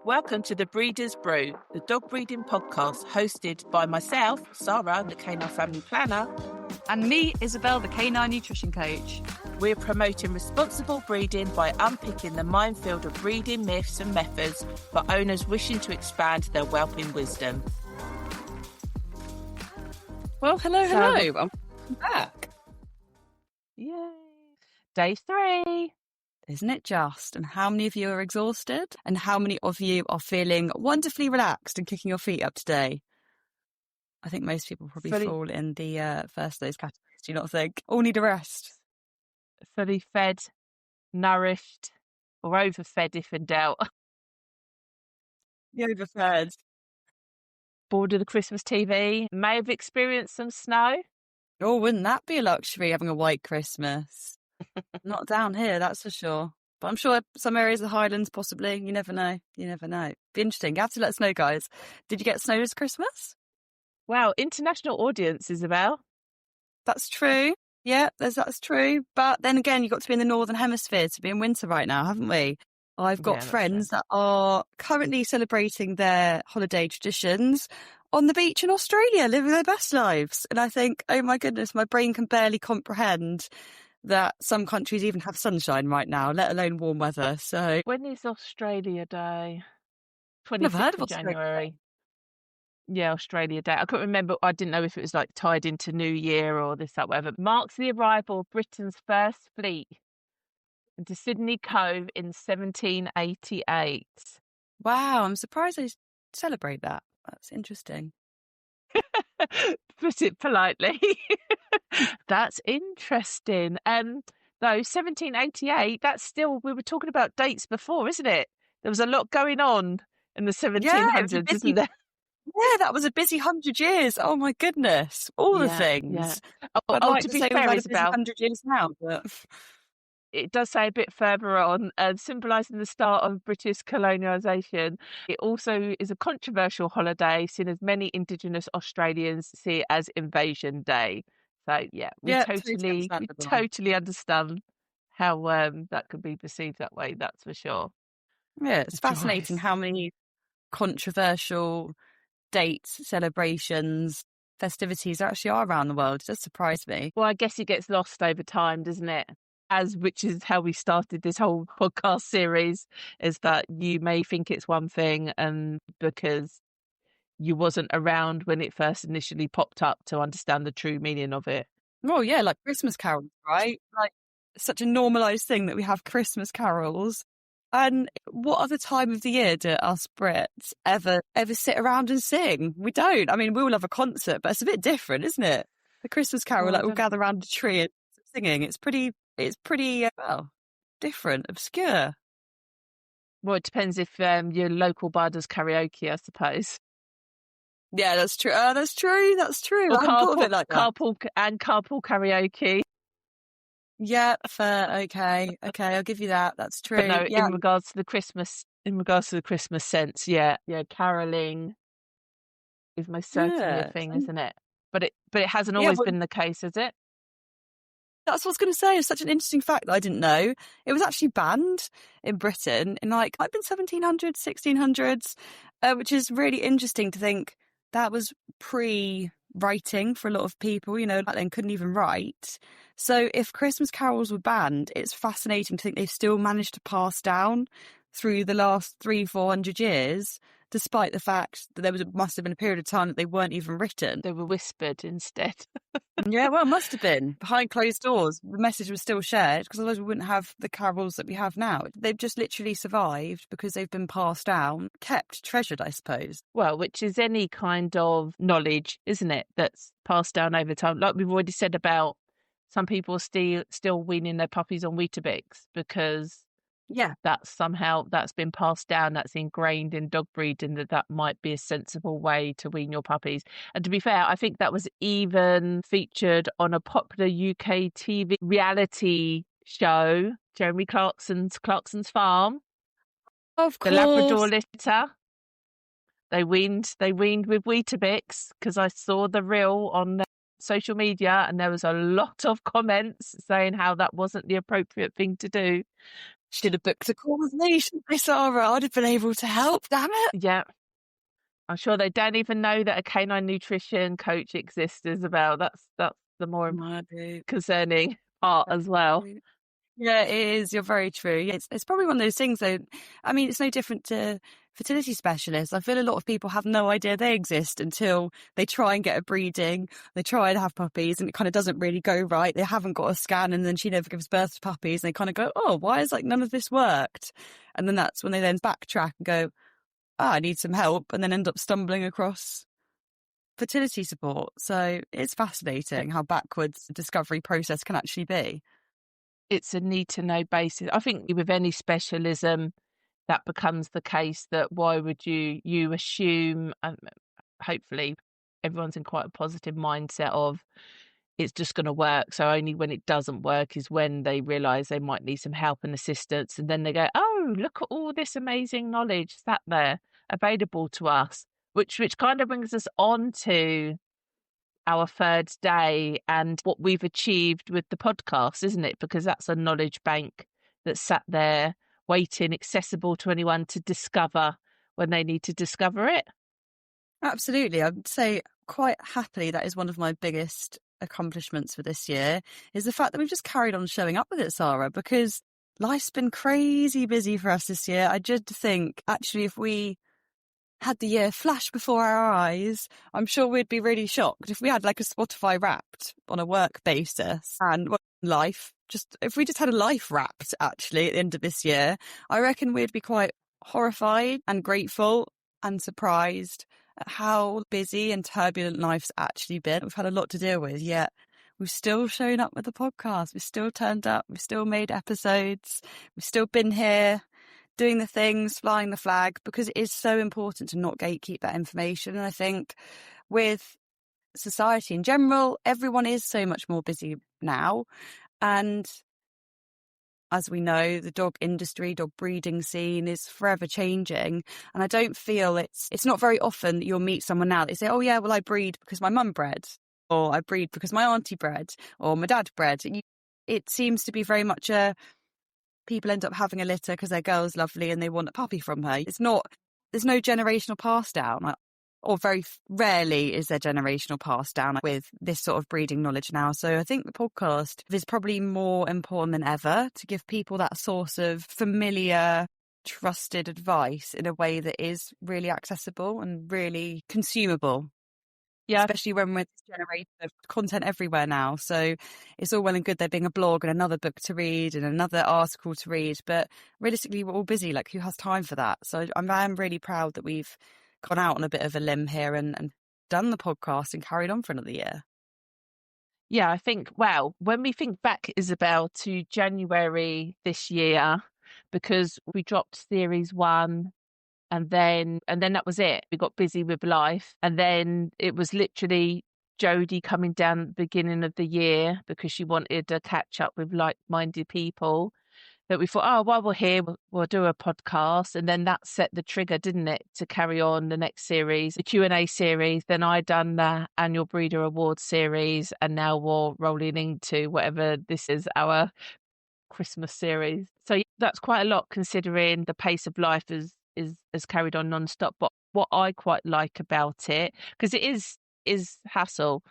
Welcome to the Breeders Brew, the dog breeding podcast hosted by myself, Sara, the canine family planner, and me, Isobel, the canine nutrition coach. We're promoting responsible breeding by unpicking the minefield of breeding myths and methods for owners wishing to expand their whelping wisdom. Well, hello. I'm back. Yay. Day 3. Isn't it just? And how many of you are exhausted? And how many of you are feeling wonderfully relaxed and kicking your feet up today? I think most people probably fall in the first of those categories. Do you not think? All need a rest. Fully fed, nourished, or overfed if in doubt. The overfed. Bored of the Christmas TV. May have experienced some snow. Oh, wouldn't that be a luxury, having a white Christmas? Not down here, that's for sure. But I'm sure some areas of the Highlands, possibly. You never know. Be interesting. You have to let us know, guys. Did you get snow this Christmas? Wow, international audience, Isobel. That's true. Yeah, that's true. But then again, you've got to be in the Northern Hemisphere to be in winter right now, haven't we? I've got friends that are currently celebrating their holiday traditions on the beach in Australia, living their best lives. And I think, oh my goodness, my brain can barely comprehend that some countries even have sunshine right now, let alone warm weather. So when is Australia Day? 26th Never heard of January. Yeah, Australia Day. I couldn't remember. I didn't know if it was like tied into New Year or this, that, whatever. Marks the arrival of Britain's first fleet into Sydney Cove in 1788. Wow, I'm surprised they celebrate that. That's interesting. Put it politely. That's interesting. Though 1788, that's still, we were talking about dates before, isn't it? There was a lot going on in the 1700s, isn't there? Yeah, that was a busy 100 years. Oh my goodness, all the things. Yeah. I'd like to to be say fair, we've had a Isobel, busy 100 years now, but it does say a bit further on, symbolising the start of British colonialisation. It also is a controversial holiday, seen as many Indigenous Australians see it as Invasion Day. So yeah, we totally understand how that could be perceived that way. That's for sure. Yeah, it's fascinating how many controversial dates, celebrations, festivities there actually are around the world. It does surprise me. Well, I guess it gets lost over time, doesn't it? Which is how we started this whole podcast series, is that you may think it's one thing, and because you wasn't around when it first initially popped up to understand the true meaning of it. Oh yeah, like Christmas carols, right? Like it's such a normalised thing that we have Christmas carols. And what other time of the year do us Brits ever sit around and sing? We don't. I mean, we all have a concert, but it's a bit different, isn't it? The Christmas carol, we'll gather around a tree and singing. It's pretty different, obscure. Well, it depends if your local bar does karaoke, I suppose. Yeah, that's true. That's true. Or carpool karaoke. Yeah, fair. Okay, I'll give you that. That's true. But no, yeah. in regards to the Christmas sense, yeah, caroling is most certainly a thing, isn't it? But it hasn't always been the case, has it? That's what I was going to say. It's such an interesting fact that I didn't know. It was actually banned in Britain in might have been 1700s, 1600s, which is really interesting to think that was pre-writing for a lot of people, back then couldn't even write. So if Christmas carols were banned, it's fascinating to think they've still managed to pass down through the last 300-400 years, despite the fact that must have been a period of time that they weren't even written. They were whispered instead. Yeah, well, it must have been. Behind closed doors, the message was still shared, because otherwise we wouldn't have the carols that we have now. They've just literally survived because they've been passed down, kept, treasured, I suppose. Well, which is any kind of knowledge, isn't it, that's passed down over time. Like we've already said about some people still weaning their puppies on Weetabix because that's been passed down, that's ingrained in dog breeding, that might be a sensible way to wean your puppies. And to be fair, I think that was even featured on a popular UK TV reality show, Jeremy Clarkson's Farm. Of course. The Labrador litter. They weaned with Weetabix, because I saw the reel on social media and there was a lot of comments saying how that wasn't the appropriate thing to do. Should have booked a call with me, shouldn't I, Sarah? I'd have been able to help, damn it. Yeah. I'm sure they don't even know that a canine nutrition coach exists, Isabel. That's the more No, dude. concerning part as well. Yeah, it is. You're very true. Yeah, it's probably one of those things, though. I mean, it's no different to fertility specialists. I feel a lot of people have no idea they exist until they try and get a breeding, they try and have puppies, and it kind of doesn't really go right. They haven't got a scan, and then she never gives birth to puppies. And they kind of go, oh, why is like none of this worked? And then that's when they then backtrack and go, oh, I need some help, and then end up stumbling across fertility support. So it's fascinating how backwards the discovery process can actually be. It's a need to know basis. I think with any specialism, that becomes the case. That why would you assume? Hopefully, everyone's in quite a positive mindset of it's just going to work. So only when it doesn't work is when they realise they might need some help and assistance, and then they go, "Oh, look at all this amazing knowledge sat there available to us," which kind of brings us on to our third day and what we've achieved with the podcast, isn't it? Because that's a knowledge bank that's sat there waiting, accessible to anyone to discover when they need to discover it. Absolutely. I'd say quite happily that is one of my biggest accomplishments for this year, is the fact that we've just carried on showing up with it, Sarah, because life's been crazy busy for us this year. I just think actually if we had the year flash before our eyes, I'm sure we'd be really shocked if we had like a Spotify Wrapped on a work basis and life. Just if we just had a life wrapped actually at the end of this year, I reckon we'd be quite horrified and grateful and surprised at how busy and turbulent life's actually been. We've had a lot to deal with, yet we've still shown up with the podcast. We've still turned up. We've still made episodes. We've still been here doing the things, flying the flag, because it is so important to not gatekeep that information. And I think with society in general, everyone is so much more busy now. And as we know, the dog industry, dog breeding scene is forever changing. And I don't feel it's not very often that you'll meet someone now that say, oh yeah, well, I breed because my mum bred, or I breed because my auntie bred, or my dad bred. It seems to be very much people end up having a litter because their girl's lovely and they want a puppy from her. There's no generational pass down, or very rarely is there generational pass down with this sort of breeding knowledge now. So I think the podcast is probably more important than ever to give people that source of familiar, trusted advice in a way that is really accessible and really consumable. Yeah. Especially when we're this generation of content everywhere now. So it's all well and good there being a blog and another book to read and another article to read. But realistically, we're all busy. Like, who has time for that? So I'm really proud that we've gone out on a bit of a limb here and done the podcast and carried on for another year. Yeah, I think, well, when we think back, Isabel, to January this year, because we dropped series 1, and then that was it. We got busy with life. And then it was literally Jodie coming down at the beginning of the year because she wanted to catch up with like-minded people, that we thought, oh, while we're here, we'll do a podcast. And then that set the trigger, didn't it, to carry on the next series, the Q&A series. Then I done the annual Breeder Awards series. And now we're rolling into whatever this is, our Christmas series. So that's quite a lot considering the pace of life has carried on non-stop. But what I quite like about it, because it is hassle.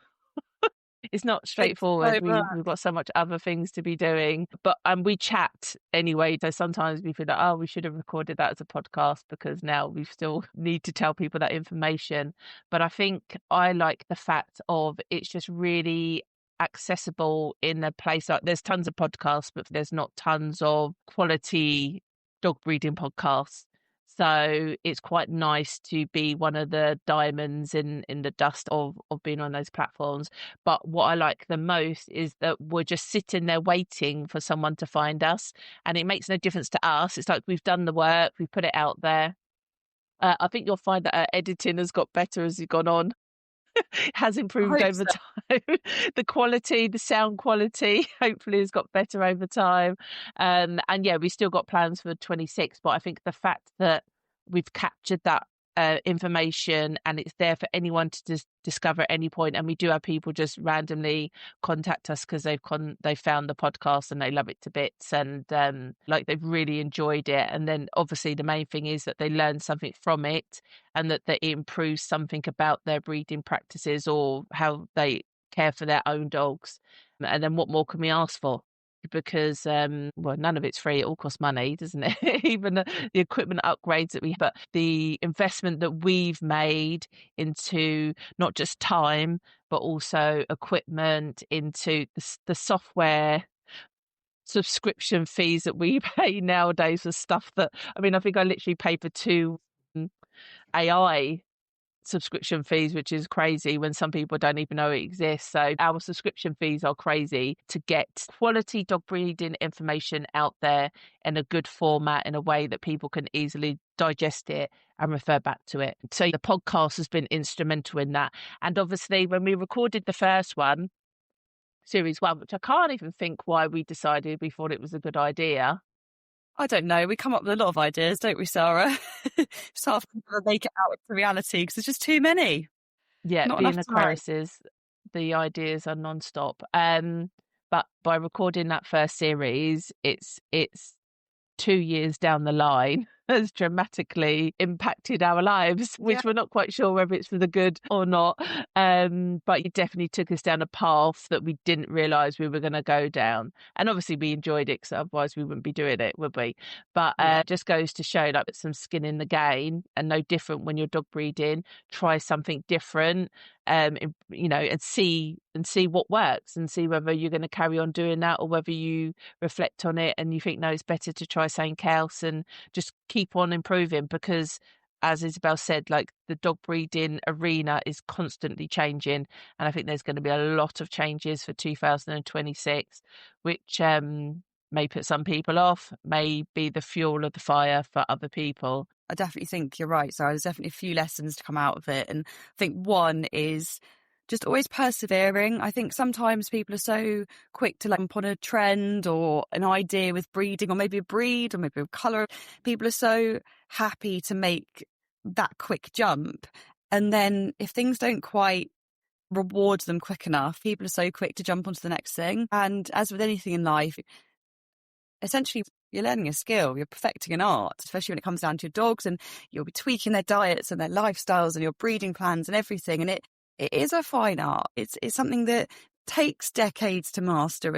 It's not straightforward. We've got so much other things to be doing, but we chat anyway. So sometimes we feel like, oh, we should have recorded that as a podcast because now we still need to tell people that information. But I think I like the fact of it's just really accessible in a place like, there's tons of podcasts, but there's not tons of quality dog breeding podcasts. So it's quite nice to be one of the diamonds in the dust of being on those platforms. But what I like the most is that we're just sitting there waiting for someone to find us. And it makes no difference to us. It's like we've done the work, we've put it out there. I think you'll find that our editing has got better as you've gone on. Has improved over time. The quality, the sound quality, hopefully has got better over time. And yeah, we still got plans for 26, but I think the fact that we've captured that information, and it's there for anyone to just discover at any point. And we do have people just randomly contact us because they found the podcast and they love it to bits, and like they've really enjoyed it. And then obviously the main thing is that they learn something from it, and that it improves something about their breeding practices or how they care for their own dogs. And then what more can we ask for? Because well, none of it's free. It all costs money, doesn't it? Even the equipment upgrades that we have, but the investment that we've made into not just time but also equipment, into the software subscription fees that we pay nowadays for stuff that, I mean, I think I literally pay for 2 AI subscription fees, which is crazy when some people don't even know it exists. So our subscription fees are crazy to get quality dog breeding information out there in a good format, in a way that people can easily digest it and refer back to it. So the podcast has been instrumental in that. And obviously when we recorded the first one, series 1, which I can't even think why we decided we thought it was a good idea. I don't know. We come up with a lot of ideas, don't we, Sarah? It's hard for people to make it out to reality because there's just too many. Yeah, Not being enough time. Aquariuses, the ideas are non-stop. But by recording that first series, it's 2 years down the line has dramatically impacted our lives, which we're not quite sure whether it's for the good or not. But it definitely took us down a path that we didn't realise we were going to go down. And obviously we enjoyed it, because otherwise we wouldn't be doing it, would we? But just goes to show, like, some skin in the game, and no different when you're dog breeding. Try something different, you know, and see what works, and see whether you're going to carry on doing that, or whether you reflect on it and you think, no, it's better to try something else, and just keep on improving. Because as Isobel said, like, the dog breeding arena is constantly changing, and I think there's going to be a lot of changes for 2026, which may put some people off, may be the fuel of the fire for other people. I definitely think you're right. So there's definitely a few lessons to come out of it. And I think one is just always persevering. I think sometimes people are so quick to jump on a trend or an idea with breeding, or maybe a breed, or maybe a colour. People are so happy to make that quick jump. And then if things don't quite reward them quick enough, people are so quick to jump onto the next thing. And as with anything in life, essentially you're learning a skill, you're perfecting an art, especially when it comes down to your dogs, and you'll be tweaking their diets and their lifestyles and your breeding plans and everything. And it is a fine art. It's something that takes decades to master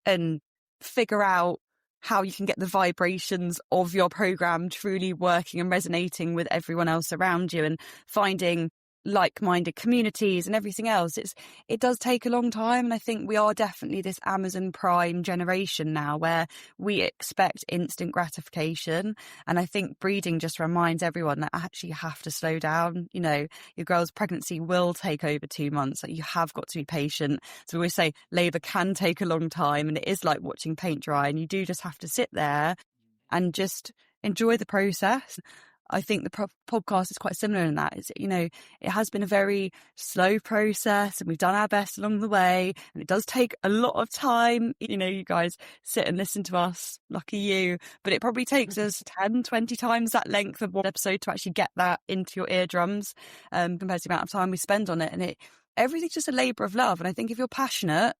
and figure out how you can get the vibrations of your program truly working and resonating with everyone else around you, and finding like-minded communities and everything else. It does take a long time, and I think we are definitely this Amazon Prime generation now where we expect instant gratification, and I think breeding just reminds everyone that actually you have to slow down. You know, your girl's pregnancy will take over 2 months. Like, you have got to be patient. So we always say labour can take a long time, and it is like watching paint dry, and you do just have to sit there and just enjoy the process. I think the podcast is quite similar in that. It's, you know, it has been a very slow process, and we've done our best along the way, and it does take a lot of time. You know, you guys sit and listen to us, lucky you, but it probably takes us 10, 20 times that length of one episode to actually get that into your eardrums, compared to the amount of time we spend on it. And everything's just a labour of love. And I think if you're passionate,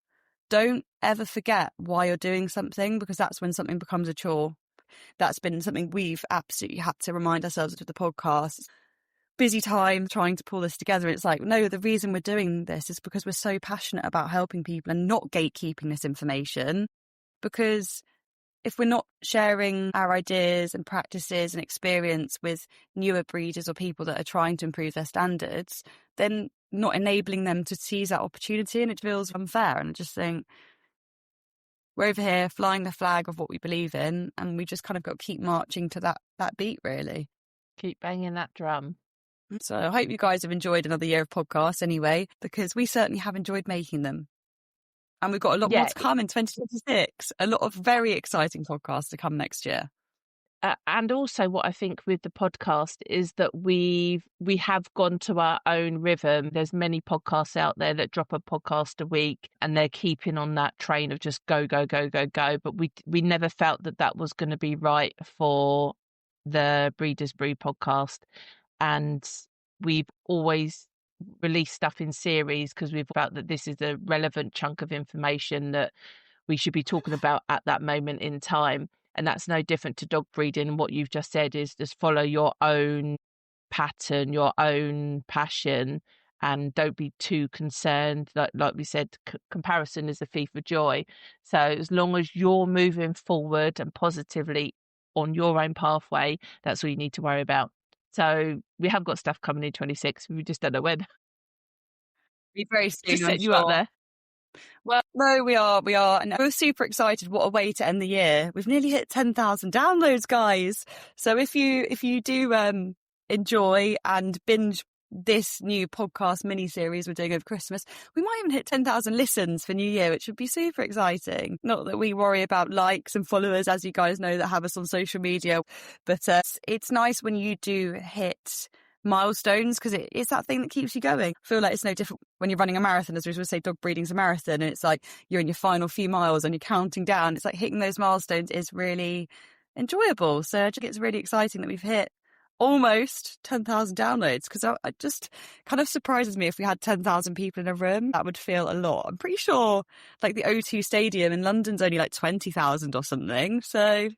don't ever forget why you're doing something, because that's when something becomes a chore. That's been something we've absolutely had to remind ourselves with the podcast. Busy time trying to pull this together. It's like, no, the reason we're doing this is because we're so passionate about helping people and not gatekeeping this information. Because if we're not sharing our ideas and practices and experience with newer breeders or people that are trying to improve their standards, then not enabling them to seize that opportunity, and it feels unfair. And I just think, we're over here flying the flag of what we believe in, and we just kind of got to keep marching to that beat, really. Keep banging that drum. So I hope you guys have enjoyed another year of podcasts anyway, because we certainly have enjoyed making them. And we've got a lot more to come in 2026. A lot of very exciting podcasts to come next year. And also what I think with the podcast is that we have gone to our own rhythm. There's many podcasts out there that drop a podcast a week, and they're keeping on that train of just go, go, go, go, go. But we never felt that was going to be right for the Breeders Brew podcast. and we've always released stuff in series because we've felt that this is a relevant chunk of information that we should be talking about at that moment in time. And that's no different to dog breeding. And what you've just said is just follow your own pattern, your own passion, and don't be too concerned. Like we said, comparison is the thief of joy. So as long as you're moving forward and positively on your own pathway, that's all you need to worry about. So we have got stuff coming in 26. We just don't know when. Be very soon, Just I'm setting you up sure. there. Well, no, we are, and we're super excited. What a way to end the year! We've nearly hit 10,000 downloads, guys. So if you do enjoy and binge this new podcast mini series we're doing over Christmas, we might even hit 10,000 listens for New Year, which would be super exciting. Not that we worry about likes and followers, as you guys know that have us on social media, but it's nice when you do hit milestones, because it's that thing that keeps you going. I feel like it's no different when you're running a marathon, as we always say, dog breeding's a marathon, and it's like you're in your final few miles and you're counting down. It's like hitting those milestones is really enjoyable. So I think it's really exciting that we've hit almost 10,000 downloads, because I just kind of surprises me if we had 10,000 people in a room. That would feel a lot. I'm pretty sure like the O2 Stadium in London's only like 20,000 or something. So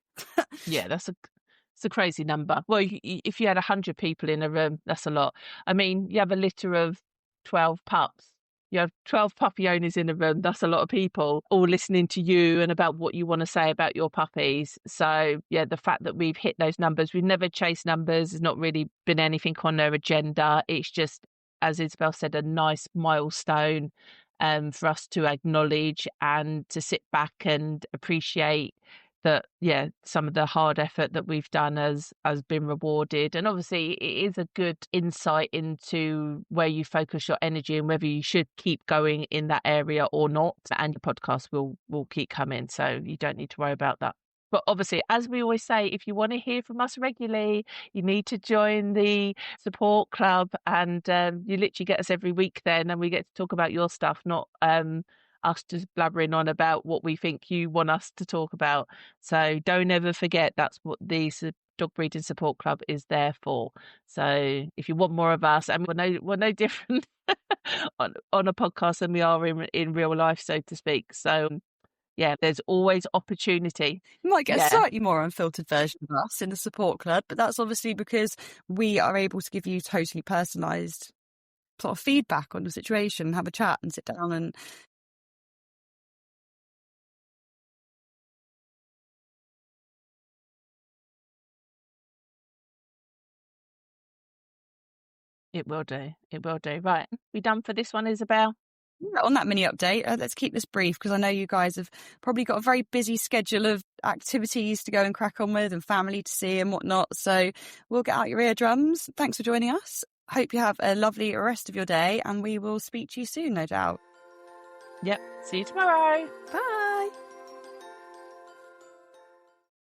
yeah, it's a crazy number. Well, if you had 100 people in a room, that's a lot. I mean, you have a litter of 12 pups. You have 12 puppy owners in a room. That's a lot of people all listening to you and about what you want to say about your puppies. So, yeah, the fact that we've hit those numbers, we've never chased numbers. There's not really been anything on their agenda. It's just, as Isabel said, a nice milestone for us to acknowledge and to sit back and appreciate that, yeah, some of the hard effort that we've done has been rewarded. And obviously it is a good insight into where you focus your energy and whether you should keep going in that area or not. And the podcast will keep coming, so you don't need to worry about that. But obviously, as we always say, if you want to hear from us regularly, you need to join the support club, and you literally get us every week then, and we get to talk about your stuff, not us just blabbering on about what we think you want us to talk about. So don't ever forget that's what the Dog Breeding Support Club is there for. So if you want more of us, and we're no different on a podcast than we are in real life, so to speak. So yeah, there's always opportunity. You might get a slightly more unfiltered version of us in the support club, but that's obviously because we are able to give you totally personalised sort of feedback on the situation, have a chat and sit down and It will do. It will do. Right. We done for this one, Isabel? on that mini update, let's keep this brief, because I know you guys have probably got a very busy schedule of activities to go and crack on with and family to see and whatnot. So we'll get out your eardrums. Thanks for joining us. Hope you have a lovely rest of your day, and we will speak to you soon, no doubt. Yep. See you tomorrow. Bye.